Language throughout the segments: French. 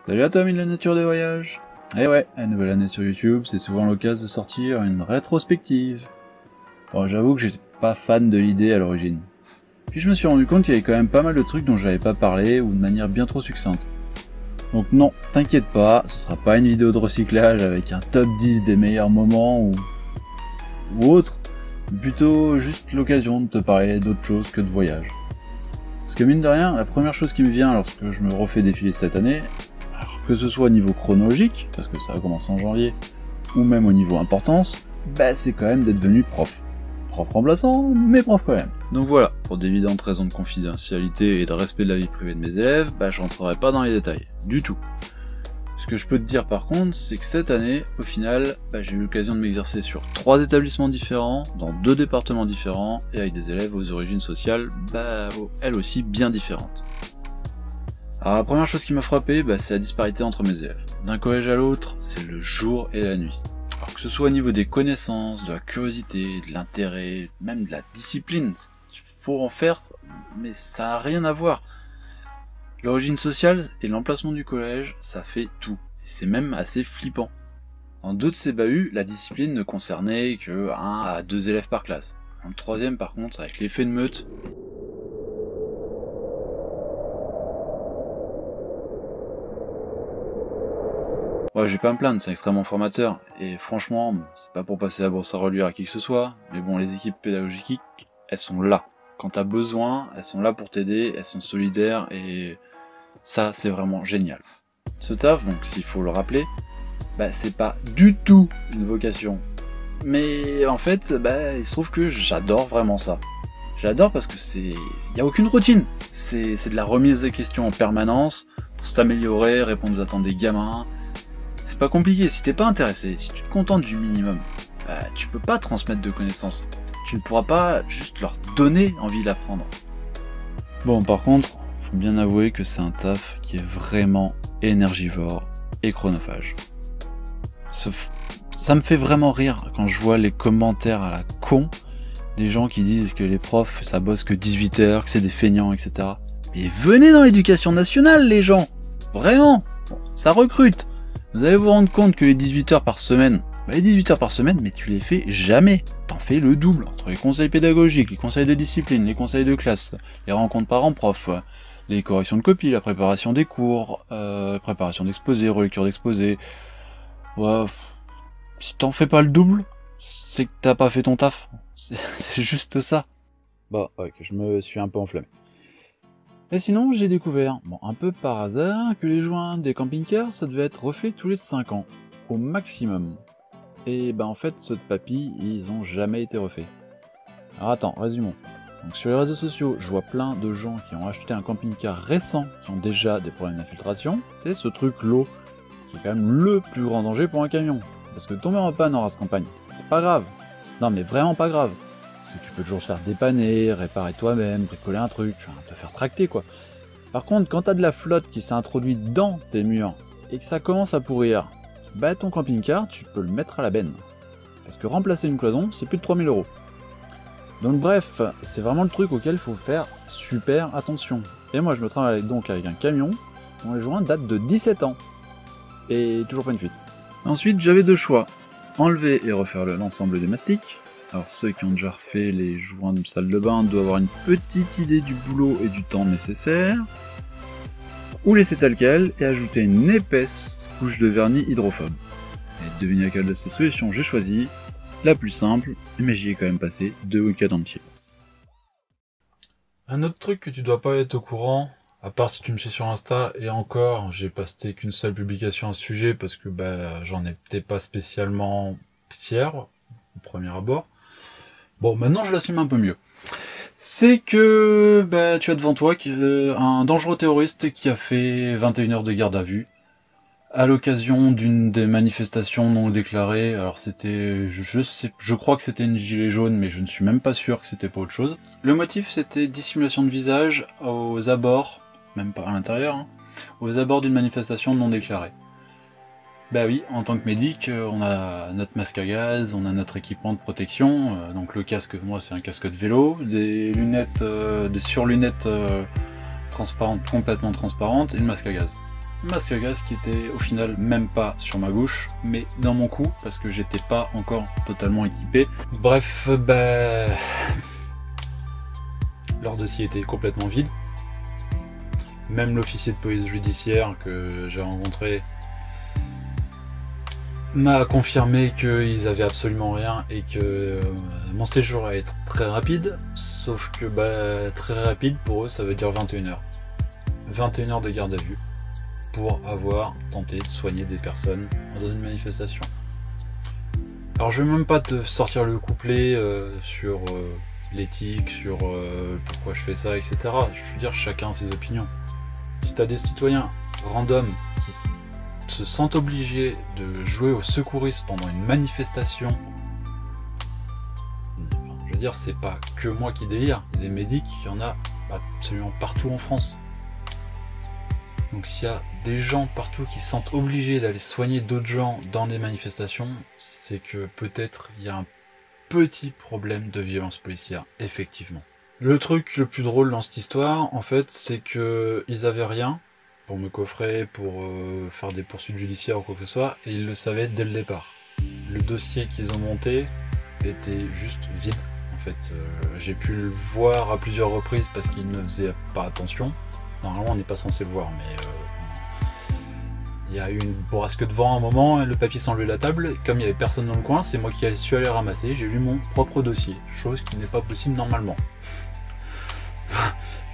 Salut à toi, ami de la nature des voyages. Eh ouais, la nouvelle année sur YouTube, c'est souvent l'occasion de sortir une rétrospective. Bon, j'avoue que j'étais pas fan de l'idée à l'origine. Puis je me suis rendu compte qu'il y avait quand même pas mal de trucs dont j'avais pas parlé ou de manière bien trop succincte. Donc non, t'inquiète pas, ce sera pas une vidéo de recyclage avec un top 10 des meilleurs moments ou autre, mais plutôt juste l'occasion de te parler d'autre chose que de voyage. Parce que mine de rien, la première chose qui me vient lorsque je me refais défiler cette année, alors que ce soit au niveau chronologique, parce que ça a commencé en janvier, ou même au niveau importance, bah c'est quand même d'être devenu prof. Prof remplaçant, mais prof quand même. Donc voilà, pour d'évidentes raisons de confidentialité et de respect de la vie privée de mes élèves, bah je rentrerai pas dans les détails, du tout. Ce que je peux te dire par contre, c'est que cette année, au final, bah, j'ai eu l'occasion de m'exercer sur 3 établissements différents, dans 2 départements différents, et avec des élèves aux origines sociales, bah elles aussi bien différentes. Alors la première chose qui m'a frappé, bah, c'est la disparité entre mes élèves. D'un collège à l'autre, c'est le jour et la nuit. Alors que ce soit au niveau des connaissances, de la curiosité, de l'intérêt, même de la discipline, ce qu'il faut en faire, mais ça n'a rien à voir. L'origine sociale et l'emplacement du collège, ça fait tout. Et c'est même assez flippant. Dans 2 de ces bahuts, la discipline ne concernait que 1 à 2 élèves par classe. Dans le 3e, par contre, avec l'effet de meute, ouais, je vais pas me plaindre, c'est extrêmement formateur. Et franchement, c'est pas pour passer la bourse à relire à qui que ce soit, mais bon, les équipes pédagogiques, elles sont là. Quand t'as besoin, elles sont là pour t'aider, elles sont solidaires et ça, c'est vraiment génial. Ce taf, donc s'il faut le rappeler, bah c'est pas du tout une vocation. Mais en fait, bah il se trouve que j'adore vraiment ça. J'adore parce que y a aucune routine. C'est de la remise des questions en permanence, pour s'améliorer, répondre aux attentes des gamins. C'est pas compliqué, si t'es pas intéressé, si tu te contentes du minimum, bah tu peux pas transmettre de connaissances. Tu ne pourras pas juste leur donner envie d'apprendre. Bon, par contre, faut bien avouer que c'est un taf qui est vraiment énergivore et chronophage. Ça me fait vraiment rire quand je vois les commentaires à la con des gens qui disent que les profs ça bosse que 18 heures, que c'est des feignants, etc. Mais venez dans l'éducation nationale les gens. Vraiment, ça recrute. Vous allez vous rendre compte que les 18 heures par semaine, les 18 heures par semaine, mais tu les fais jamais. T'en fais le double entre les conseils pédagogiques, les conseils de discipline, les conseils de classe, les rencontres parents-prof, les corrections de copies, la préparation des cours, préparation d'exposés, relecture d'exposés. Ouais, si t'en fais pas le double, c'est que t'as pas fait ton taf. C'est juste ça. Bon, ok, je me suis un peu enflammé. Et sinon, j'ai découvert, bon, un peu par hasard, que les joints des camping-cars, ça devait être refait tous les 5 ans, au maximum. Et ben en fait, ceux de papy, ils ont jamais été refaits. Alors attends, résumons. Donc sur les réseaux sociaux, je vois plein de gens qui ont acheté un camping-car récent, qui ont déjà des problèmes d'infiltration. C'est ce truc, l'eau, qui est quand même le plus grand danger pour un camion. Parce que tomber en panne en race campagne, c'est pas grave. Non mais vraiment pas grave. Parce que tu peux toujours se faire dépanner, réparer toi-même, bricoler un truc, enfin, te faire tracter quoi. Par contre, quand t'as de la flotte qui s'est introduite dans tes murs, et que ça commence à pourrir, bah ton camping-car, tu peux le mettre à la benne. Parce que remplacer une cloison, c'est plus de 3000 €. Donc bref, c'est vraiment le truc auquel il faut faire super attention. Et moi je me travaille donc avec un camion dont les joints datent de 17 ans. Et toujours pas une fuite. Ensuite j'avais 2 choix. Enlever et refaire l'ensemble des mastiques. Alors ceux qui ont déjà refait les joints de salle de bain doivent avoir une petite idée du boulot et du temps nécessaire. Ou laisser tel quel et ajouter une épaisse couche de vernis hydrophobe. Et devinez laquelle de ces solutions j'ai choisi. La plus simple, mais j'y ai quand même passé 2 week-ends entiers. Un autre truc que tu dois pas être au courant, à part si tu me suis sur Insta, et encore, j'ai posté qu'une seule publication à ce sujet parce que bah j'en étais pas spécialement fier au premier abord. Bon, maintenant je l'assume un peu mieux. C'est que bah tu as devant toi un dangereux terroriste qui a fait 21 heures de garde à vue à l'occasion d'une des manifestations non déclarées. Alors c'était, je crois que c'était une gilet jaune, mais je ne suis même pas sûr que c'était pas autre chose. Le motif c'était dissimulation de visage aux abords, même pas à l'intérieur, hein, aux abords d'une manifestation non déclarée. Bah oui, en tant que médic, on a notre masque à gaz, on a notre équipement de protection, donc le casque, moi c'est un casque de vélo, des lunettes, des surlunettes transparentes, complètement transparentes, et le masque à gaz. masque à gaz qui était au final même pas sur ma gauche, mais dans mon cou, parce que j'étais pas encore totalement équipé. Bref, leur dossier était complètement vide. Même l'officier de police judiciaire que j'ai rencontré m'a confirmé qu'ils avaient absolument rien et que mon séjour allait être très rapide, sauf que très rapide pour eux ça veut dire 21h. 21h de garde à vue pour avoir tenté de soigner des personnes dans une manifestation. Alors je vais même pas te sortir le couplet sur l'éthique, sur pourquoi je fais ça, etc. Je veux dire, chacun a ses opinions. Si t'as des citoyens random qui se sentent obligés de jouer au secouriste pendant une manifestation, je veux dire, c'est pas que moi qui délire, il y a des médics, il y en a absolument partout en France. Donc s'il y a des gens partout qui se sentent obligés d'aller soigner d'autres gens dans des manifestations, c'est que peut-être il y a un petit problème de violence policière, effectivement. Le truc le plus drôle dans cette histoire, en fait, c'est que ils avaient rien pour me coffrer, pour faire des poursuites judiciaires ou quoi que ce soit, et ils le savaient dès le départ. Le dossier qu'ils ont monté était juste vide. En fait, j'ai pu le voir à plusieurs reprises parce qu'ils ne faisaient pas attention. Normalement, on n'est pas censé le voir, mais il y a eu une bourrasque de vent à un moment, le papier s'est enlevé de la table, comme il n'y avait personne dans le coin, c'est moi qui suis allé ramasser, j'ai lu mon propre dossier, chose qui n'est pas possible normalement.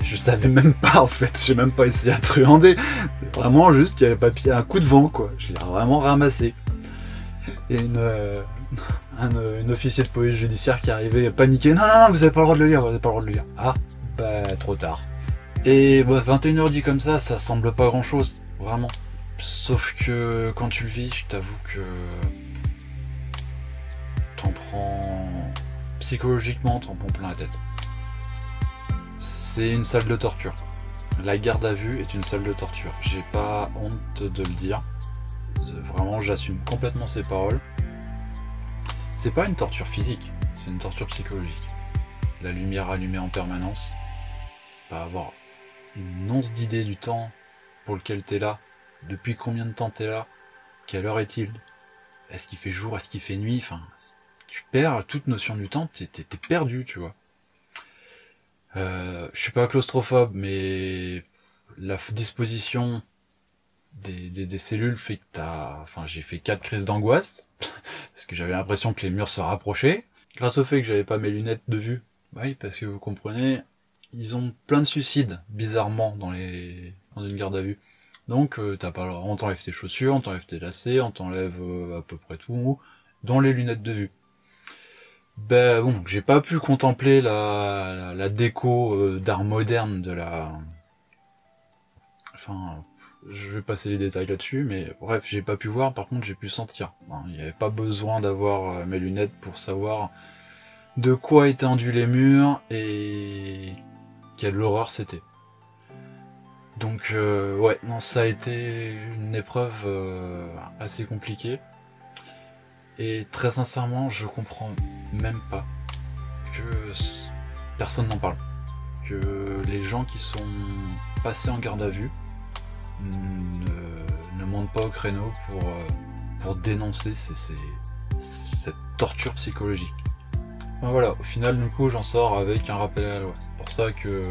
Je savais même pas en fait, j'ai même pas essayé à truander, c'est vraiment juste qu'il y avait le papier, un coup de vent quoi, je l'ai vraiment ramassé. Et un officier de police judiciaire qui arrivait paniqué, non, vous avez pas le droit de le lire, vous avez pas le droit de le lire. Ah, trop tard. Et 21h dit comme ça semble pas grand chose, vraiment. Sauf que quand tu le vis, je t'avoue que t'en prends psychologiquement, t'en prends plein la tête. C'est une salle de torture. La garde à vue est une salle de torture. J'ai pas honte de le dire. Vraiment, j'assume complètement ces paroles. C'est pas une torture physique, c'est une torture psychologique. La lumière allumée en permanence, pas avoir une once d'idée du temps pour lequel t'es là. Depuis combien de temps t'es là? Quelle heure est-il? Est-ce qu'il fait jour? Est-ce qu'il fait nuit? Enfin, tu perds toute notion du temps, t'es perdu, tu vois. Je suis pas claustrophobe, mais la disposition des cellules fait que j'ai fait 4 crises d'angoisse, parce que j'avais l'impression que les murs se rapprochaient. Grâce au fait que j'avais pas mes lunettes de vue, oui, parce que vous comprenez, ils ont plein de suicides, bizarrement, dans une garde à vue. Donc t'as pas, on t'enlève tes chaussures, on t'enlève tes lacets, on t'enlève à peu près tout, dont les lunettes de vue. J'ai pas pu contempler la déco d'art moderne de la... Enfin, je vais passer les détails là-dessus, mais bref, j'ai pas pu voir, par contre j'ai pu sentir. Il n'y avait pas besoin d'avoir mes lunettes pour savoir de quoi étaient endus les murs et quelle horreur c'était. Donc ouais, non, ça a été une épreuve assez compliquée. Et très sincèrement, je comprends même pas que personne n'en parle. Que les gens qui sont passés en garde à vue ne montent pas au créneau pour dénoncer cette torture psychologique. Ben voilà, au final, du coup, j'en sors avec un rappel à la loi. C'est pour ça que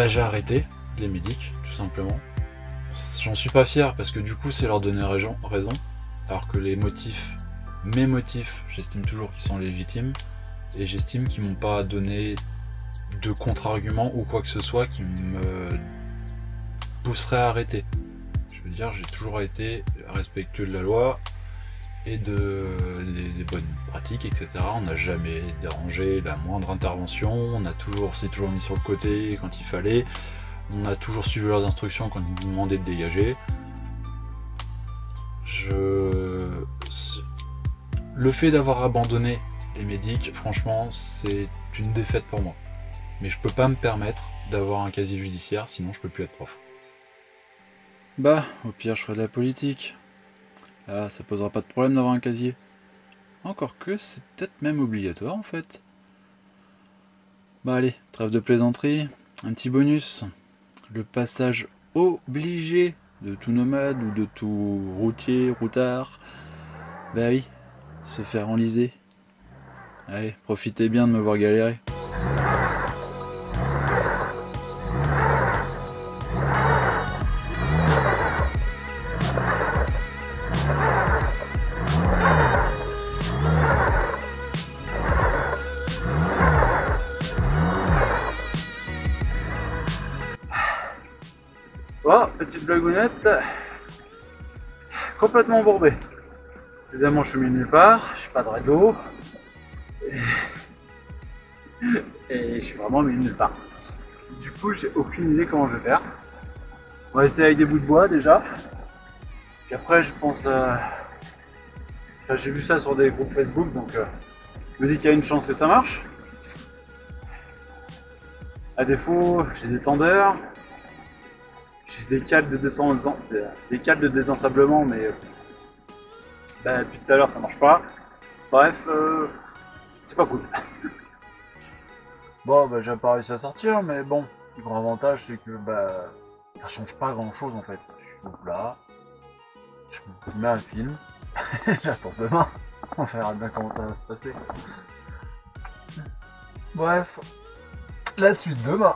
j'ai arrêté les médics, tout simplement. J'en suis pas fier parce que du coup, c'est leur donner raison, alors que mes motifs, j'estime toujours qu'ils sont légitimes, et j'estime qu'ils m'ont pas donné de contre-argument ou quoi que ce soit qui me pousserait à arrêter. Je veux dire, j'ai toujours été respectueux de la loi et des bonnes pratiques, etc. On n'a jamais dérangé la moindre intervention, s'est toujours mis sur le côté quand il fallait, on a toujours suivi leurs instructions quand ils nous demandaient de dégager. Le fait d'avoir abandonné les médics, franchement, c'est une défaite pour moi. Mais je peux pas me permettre d'avoir un casier judiciaire, sinon je peux plus être prof. Au pire, je ferai de la politique. Ah, ça posera pas de problème d'avoir un casier. Encore que, c'est peut-être même obligatoire, en fait. Allez, trêve de plaisanterie. Un petit bonus. Le passage obligé de tout nomade ou de tout routier, routard, bah oui, se faire enliser. Allez, profitez bien de me voir galérer. Oh, petite blagounette, complètement embourbée. Évidemment, je suis mis nulle part, j'ai pas de réseau, et je suis vraiment mis nulle part. Du coup, j'ai aucune idée comment je vais faire. On va essayer avec des bouts de bois déjà. Puis après, je pense. Enfin, j'ai vu ça sur des groupes Facebook, donc je me dis qu'il y a une chance que ça marche. À défaut, j'ai des tendeurs. J'ai des câbles de désensablement, mais depuis tout à l'heure ça marche pas. Bref, c'est pas cool. Bon, j'ai pas réussi à sortir, mais bon, le grand avantage c'est que ça change pas grand chose en fait. Je suis là, je me mets un film, j'attends demain, on verra bien comment ça va se passer. Bref, la suite demain.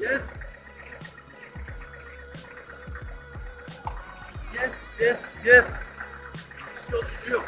Yes. Yes, yes, yes. Dur, dur.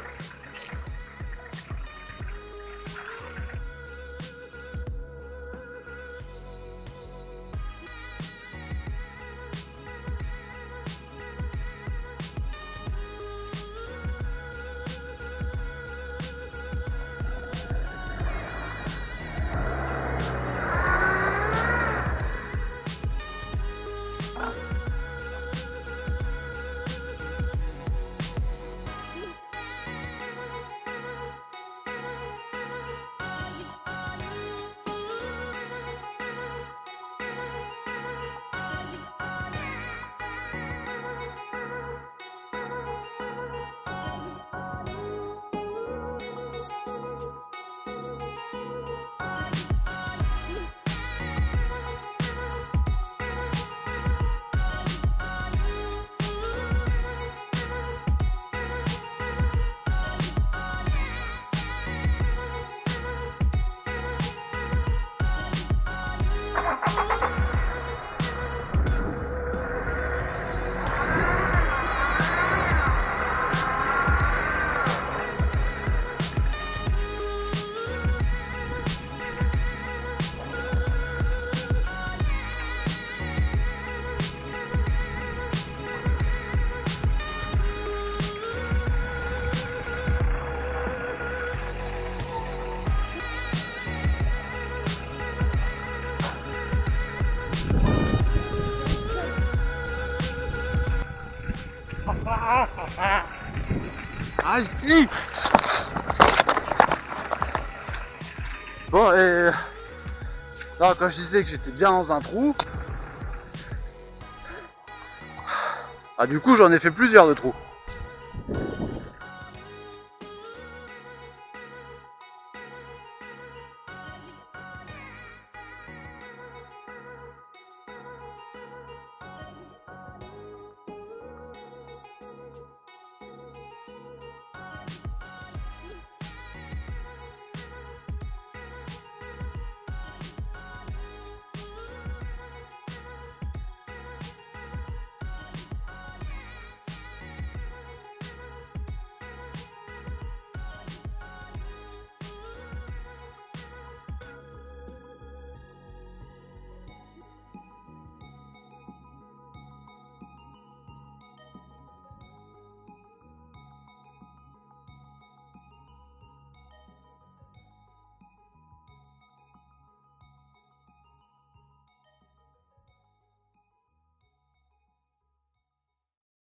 Ah, ici. Bon, et... Non, quand je disais que j'étais bien dans un trou... Ah, du coup, j'en ai fait plusieurs de trous.